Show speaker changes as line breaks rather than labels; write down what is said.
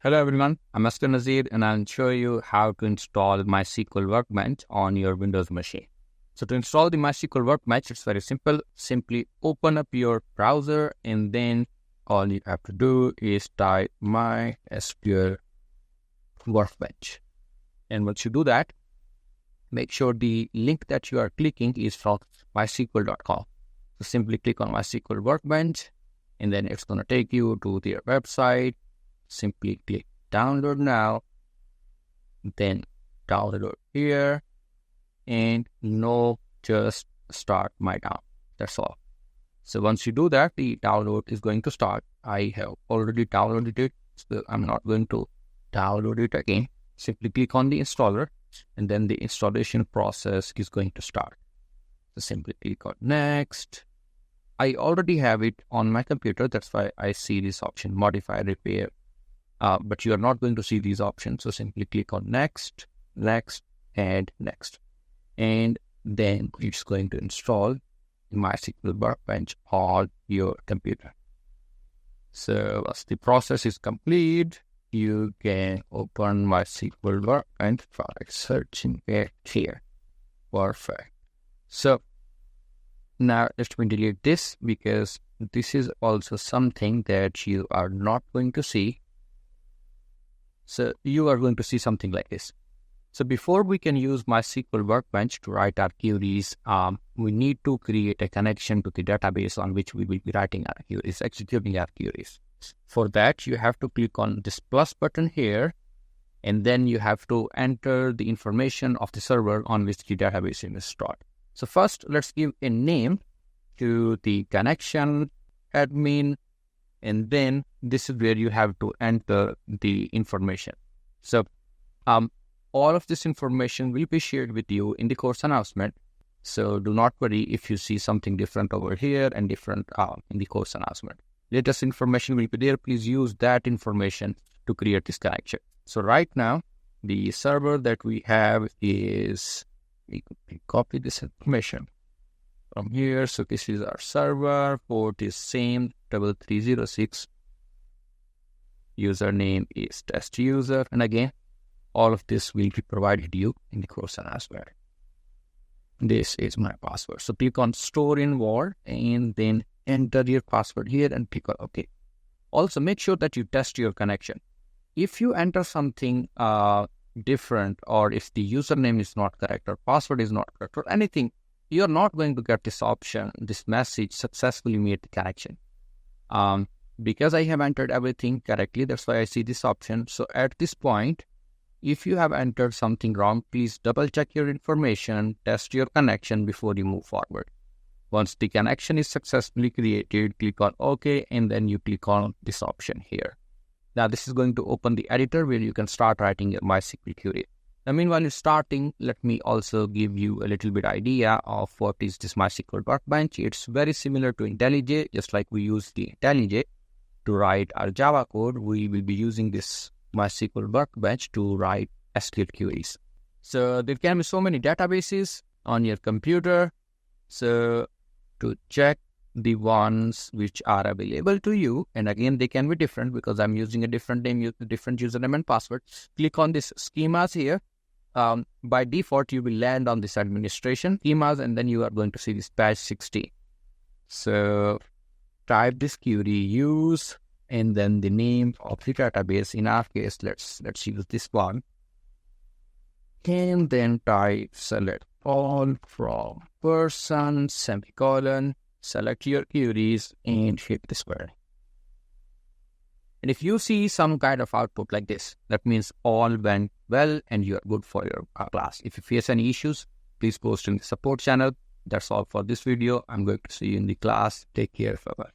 Hello everyone, I'm Mr. Nazir and I'll show you how to install MySQL Workbench on your Windows machine. So to install the MySQL Workbench, it's very simple. Simply open up your browser and then all you have to do is type MySQL Workbench. And once you do that, make sure the link that you are clicking is from mysql.com. So simply click on MySQL Workbench and then it's going to take you to their website. Simply click download now, then download here, and just start my download. That's all. So once you do that, the download is going to start. I have already downloaded it, so I'm not going to download it again. Simply click on the installer, and then the installation process is going to start. So simply click on next. I already have it on my computer. That's why I see this option, modify, repair. But you are not going to see these options. So simply click on next, next, and next. And then it's going to install MySQL Workbench on your computer. So once the process is complete, you can open MySQL Workbench by searching it here. Perfect. So now let me delete this because this is also something that you are not going to see. So you are going to see something like this. So before we can use MySQL Workbench to write our queries, we need to create a connection to the database on which we will be writing our queries, executing our queries. For that, you have to click on this plus button here, and then you have to enter the information of the server on which the database is stored. So first, let's give a name to the connection admin, and then this is where you have to enter the information. So all of this information will be shared with you in the course announcement. So do not worry if you see something different over here and different in the course announcement. Latest information will be there. Please use that information to create this connection. So right now, the server that we have is, we copy this information from here. So this is our server, port is same, 3306. Username is test user. And again, all of this will be provided you in the course announcement. This is my password. So click on store in Word and then enter your password here and click on OK. Also make sure that you test your connection. If you enter something different, or if the username is not correct or password is not correct or anything, you're not going to get this option, this message, successfully made the connection. Because I have entered everything correctly, that's why I see this option. So at this point, if you have entered something wrong, please double check your information, test your connection before you move forward. Once the connection is successfully created, click on OK, and then you click on this option here. Now this is going to open the editor where you can start writing your MySQL query. Now, meanwhile you're starting, let me also give you a little bit idea of what is this MySQL Workbench. It's very similar to IntelliJ. Just like we use the IntelliJ to write our Java code, we will be using this MySQL Workbench to write SQL queries. So there can be so many databases on your computer. So to check the ones which are available to you, and again they can be different because I'm using a different name, different username and password, click on this schemas here. By default, you will land on this administration schemas, and then you are going to see this patch 16. So type this query, use, and then the name of the database. In our case, let's use this one. And then type select all from person, semicolon, select your queries, and hit this query. And if you see some kind of output like this, that means all went well and you are good for your class. If you face any issues, please post in the support channel. That's all for this video. I'm going to see you in the class. Take care. Bye-bye.